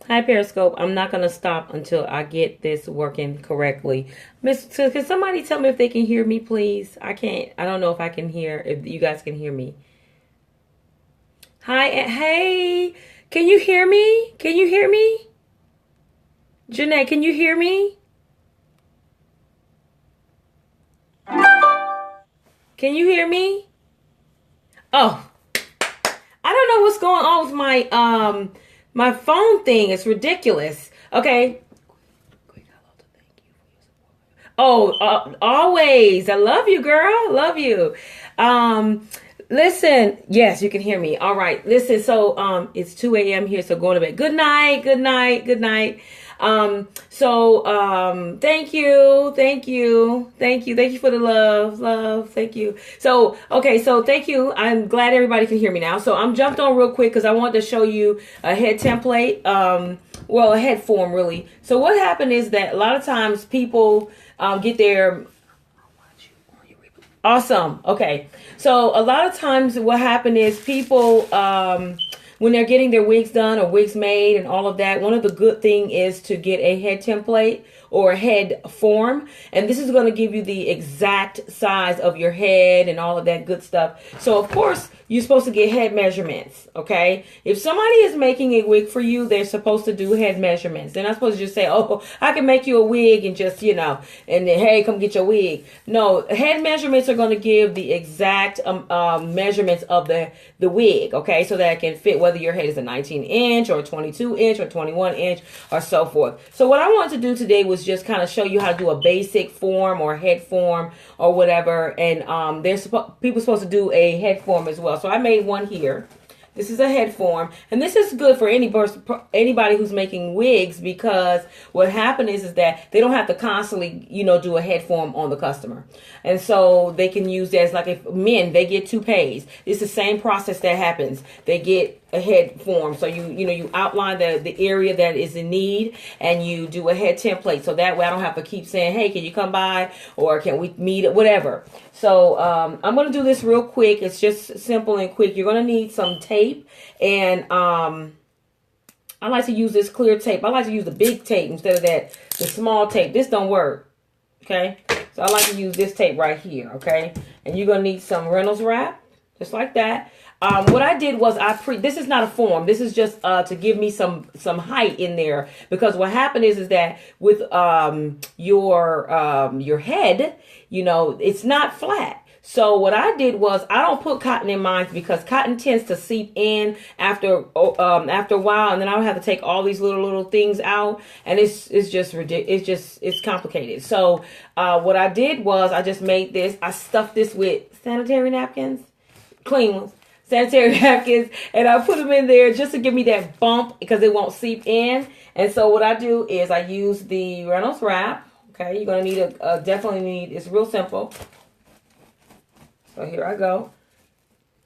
Hi, Periscope. I'm not going to stop until I get this working correctly. So can somebody tell me if they can hear me, please? I can't. I don't know if I can hear, if you guys can hear me. Hi. Hey. Can you hear me? Can you hear me? Janae, can you hear me? Can you hear me? Oh, I don't know what's going on with my phone thing. It's ridiculous. Okay. Oh, always. I love you, girl. Love you. Listen. Yes, you can hear me. All right. Listen. So, it's 2 a.m. here. So going to bed. Good night. Good night. Good night. Thank you. Thank you. Thank you. Thank you for the love. Love. Thank you. So, okay. So thank you. I'm glad everybody can hear me now. So I'm jumped on real quick because I wanted to show you a head template. Well, a head form really. So what happened is that a lot of times people, get their awesome. Okay. So a lot of times what happened is people, when they're getting their wigs done or wigs made and all of that, one of the good thing is to get a head template or a head form. And this is going to give you the exact size of your head and all of that good stuff. So of course, you're supposed to get head measurements. Okay. If somebody is making a wig for you, they're supposed to do head measurements. They're not supposed to just say, oh, I can make you a wig and just, and then, hey, come get your wig. No, head measurements are going to give the exact measurements of the wig. Okay. So that it can fit whether your head is a 19-inch or a 22-inch or 21-inch or so forth. So what I wanted to do today was just kind of show you how to do a basic form or head form or whatever. And people supposed to do a head form as well. So I made one here. This is a head form, and this is good for anybody who's making wigs, because what happened is that they don't have to constantly, do a head form on the customer. And so they can use that as, like, if men, they get toupees. It's the same process that happens. They get a head form. So you outline the area that is in need, and you do a head template. So that way I don't have to keep saying, hey, can you come by, or can we meet, whatever. So I'm going to do this real quick. It's just simple and quick. You're going to need some tape, and I like to use this clear tape. I like to use the big tape instead of the small tape. This don't work. Okay. So I like to use this tape right here. Okay. And you're going to need some Reynolds wrap, just like that. What I did was this is not a form. This is just to give me some height in there, because what happened is that with your head, it's not flat. So what I did was, I don't put cotton in mine because cotton tends to seep in after a while, and then I would have to take all these little things out, and it's just ridiculous. It's complicated. So what I did was, I just made this. I stuffed this with sanitary napkins, clean ones. Sanitary napkins, and I put them in there just to give me that bump, because it won't seep in. And so what I do is I use the Reynolds wrap. Okay, you're going to need definitely need, it's real simple. So here I go.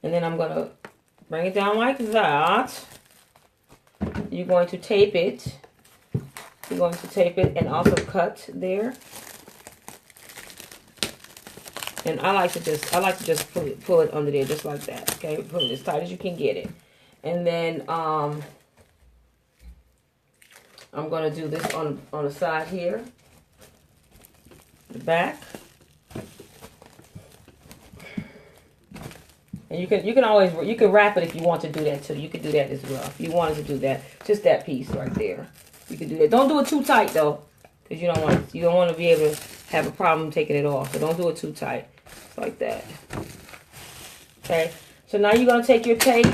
And then I'm going to bring it down like that. You're going to tape it. You're going to tape it and also cut there. And I like to just pull it under there just like that. Okay, pull it as tight as you can get it. And then I'm gonna do this on the side here, the back. And you can always wrap it if you want to do that too. You could do that as well if you wanted to do that. Just that piece right there. You could do that. Don't do it too tight though, because you don't want to be able to have a problem taking it off. So don't do it too tight. Like that. Okay, so now you're going to take your tape,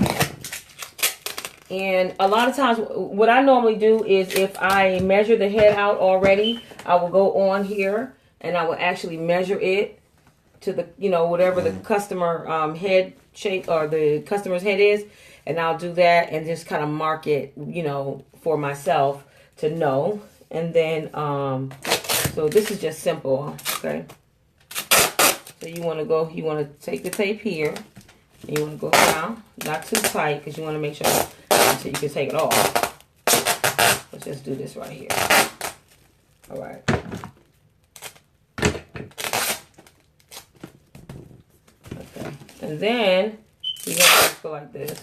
and a lot of times what I normally do is, if I measure the head out already, I will go on here and I will actually measure it to the, whatever the customer head shape or the customer's head is, and I'll do that and just kind of mark it, for myself to know. And then so this is just simple. Okay. So you want to take the tape here, and you want to go down, not too tight, because you want to make sure until you can take it off. Let's just do this right here. All right. Okay. And then you're going to go like this.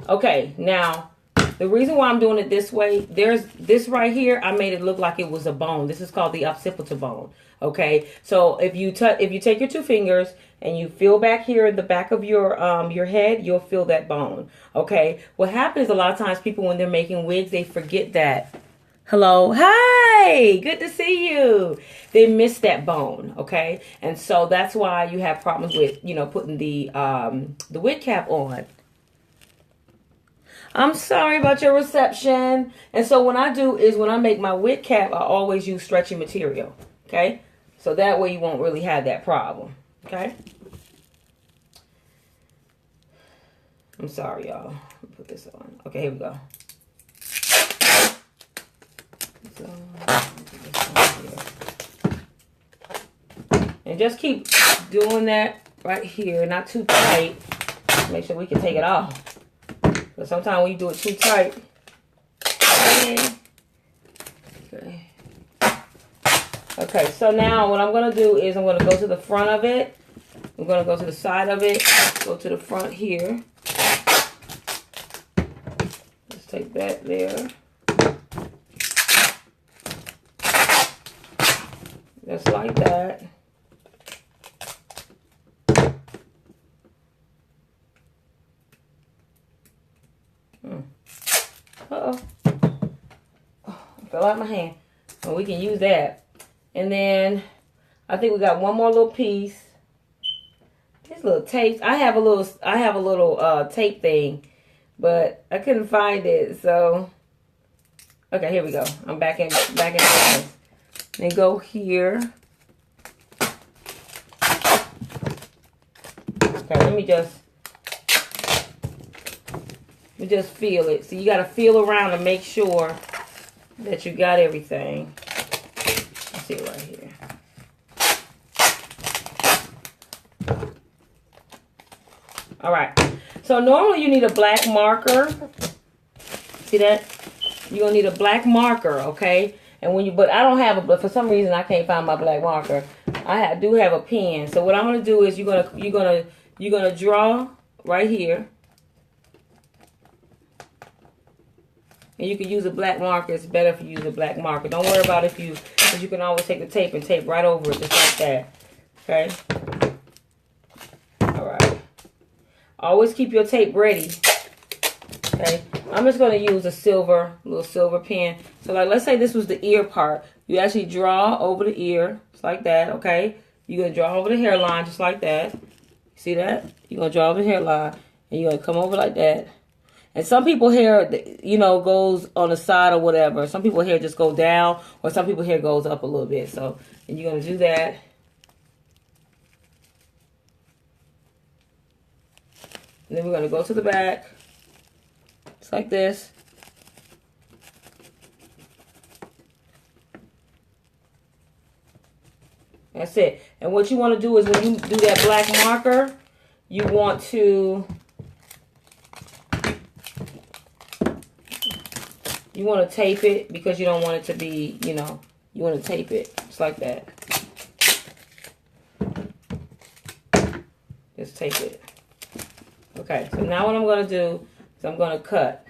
Okay, now the reason why I'm doing it this way, there's this right here. I made it look like it was a bone. This is called the occipital bone. Okay, so if you take your two fingers and you feel back here in the back of your head, you'll feel that bone. Okay, what happens a lot of times, people when they're making wigs, they forget that. Hello, hi, good to see you. They miss that bone, okay, and so that's why you have problems with putting the wig cap on. I'm sorry about your reception. And so what I do is when I make my wig cap, I always use stretchy material. Okay? So that way you won't really have that problem. Okay? I'm sorry, y'all. Put this on. Okay, here we go. So, and just keep doing that right here. Not too tight. Make sure we can take it off. But sometimes when you do it too tight. Okay. Okay, so now what I'm going to do is I'm going to go to the front of it. I'm going to go to the side of it. Go to the front here. Let's take that there. Just like that. Uh-oh. Oh, fell out my hand. And we can use that. And then I think we got one more little piece. These little tapes. I have a little tape thing, but I couldn't find it. So okay, here we go. I'm back in business. Then go here. Okay, let me just feel it. So you got to feel around to make sure that you got everything. Let's see it right here. All right. So normally you need a black marker. See that? You're going to need a black marker, okay? And but I don't have but for some reason I can't find my black marker. I do have a pen. So what I'm going to do is you're going to draw right here. And you can use a black marker. It's better if you use a black marker. Don't worry about because you can always take the tape and tape right over it, just like that. Okay? Alright. Always keep your tape ready. Okay? I'm just going to use a little silver pen. So like, let's say this was the ear part. You actually draw over the ear, just like that, okay? You're going to draw over the hairline, just like that. See that? You're going to draw over the hairline, and you're going to come over like that. And some people hair, goes on the side or whatever. Some people hair just go down, or some people hair goes up a little bit. So, and you're going to do that. And then we're going to go to the back. Just like this. That's it. And what you want to do is when you do that black marker, you want to tape it because you don't want it to be, you want to tape it just like that. Just tape it. Okay, so now what I'm going to do is I'm going to cut.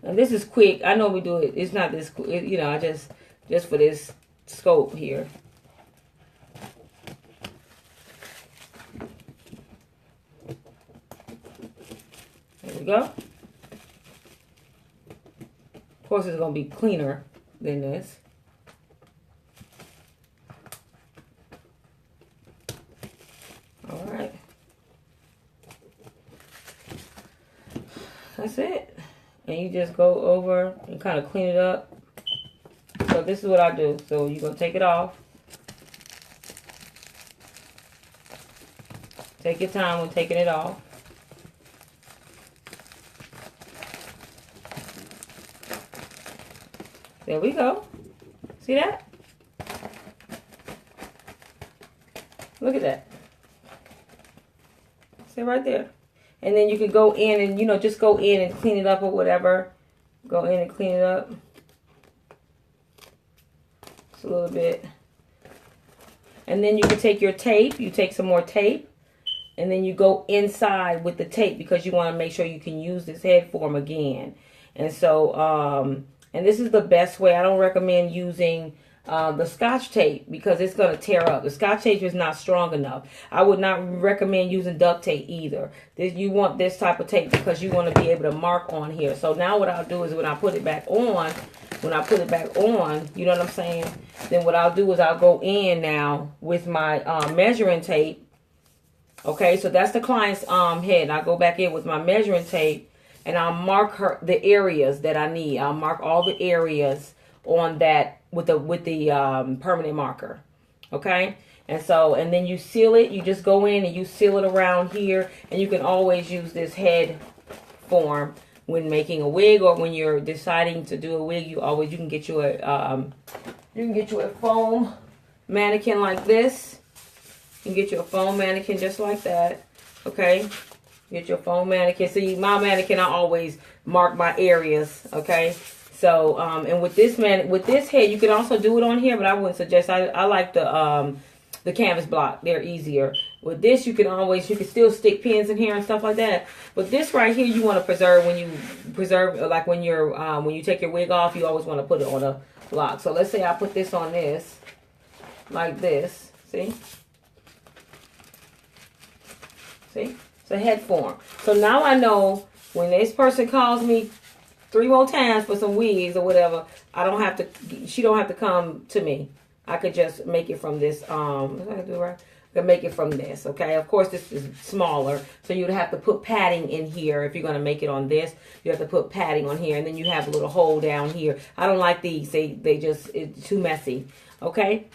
And this is quick. I know we do it. It's not this quick. I just for this scope here. There we go. Of course, it's going to be cleaner than this. All right. That's it. And you just go over and kind of clean it up. So this is what I do. So you're going to take it off. Take your time when taking it off. There we go. See that? Look at that. See right there. And then you can go in and, you know, just go in and clean it up or whatever. Go in and clean it up. Just a little bit. And then you can take your tape. You take some more tape. And then you go inside with the tape because you want to make sure you can use this head form again. And so, and this is the best way. I don't recommend using the Scotch tape because it's going to tear up. The Scotch tape is not strong enough. I would not recommend using duct tape either. You want this type of tape because you want to be able to mark on here. So now what I'll do is when I put it back on, you know what I'm saying? Then what I'll do is I'll go in now with my measuring tape. Okay, so that's the client's head. I'll go back in with my measuring tape and I'll mark the areas that I need. I'll mark all the areas on that with the permanent marker. Okay, and then you seal it. You just go in and you seal it around here, and you can always use this head form when making a wig or when you're deciding to do a wig. You can get you a foam mannequin like this. You can get you a foam mannequin just like that. Okay, get your foam mannequin. See, my mannequin, I always mark my areas. Okay, so and with this head, you can also do it on here, but I wouldn't suggest. I like the canvas block. They're easier. With this, you can still stick pins in here and stuff like that. But this right here, you want to preserve when you take your wig off. You always want to put it on a block. So let's say I put this on this like this. See. See? It's a head form. So now I know when this person calls me 3 more times for some wigs or whatever, she don't have to come to me. I could just make it from this. What did I do right? I can make it from this, okay? Of course, this is smaller, so you'd have to put padding in here. If you're going to make it on this, you have to put padding on here, and then you have a little hole down here. I don't like these. It's too messy, okay?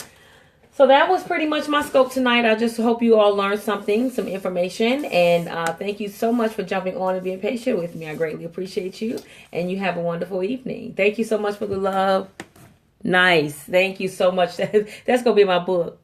So that was pretty much my scope tonight. I just hope you all learned something, some information. And thank you so much for jumping on and being patient with me. I greatly appreciate you. And you have a wonderful evening. Thank you so much for the love. Nice. Thank you so much. That's going to be my book.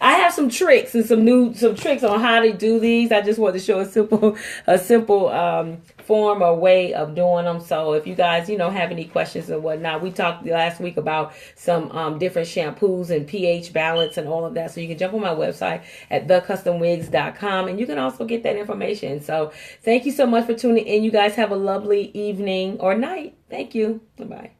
I have some tricks and some tricks on how to do these. I just want to show a simple form or way of doing them. So if you guys, have any questions or whatnot, we talked last week about some different shampoos and pH balance and all of that. So you can jump on my website at thecustomwigs.com and you can also get that information. So thank you so much for tuning in. You guys have a lovely evening or night. Thank you. Bye-bye.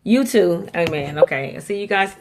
You too. Amen. Okay. See you guys.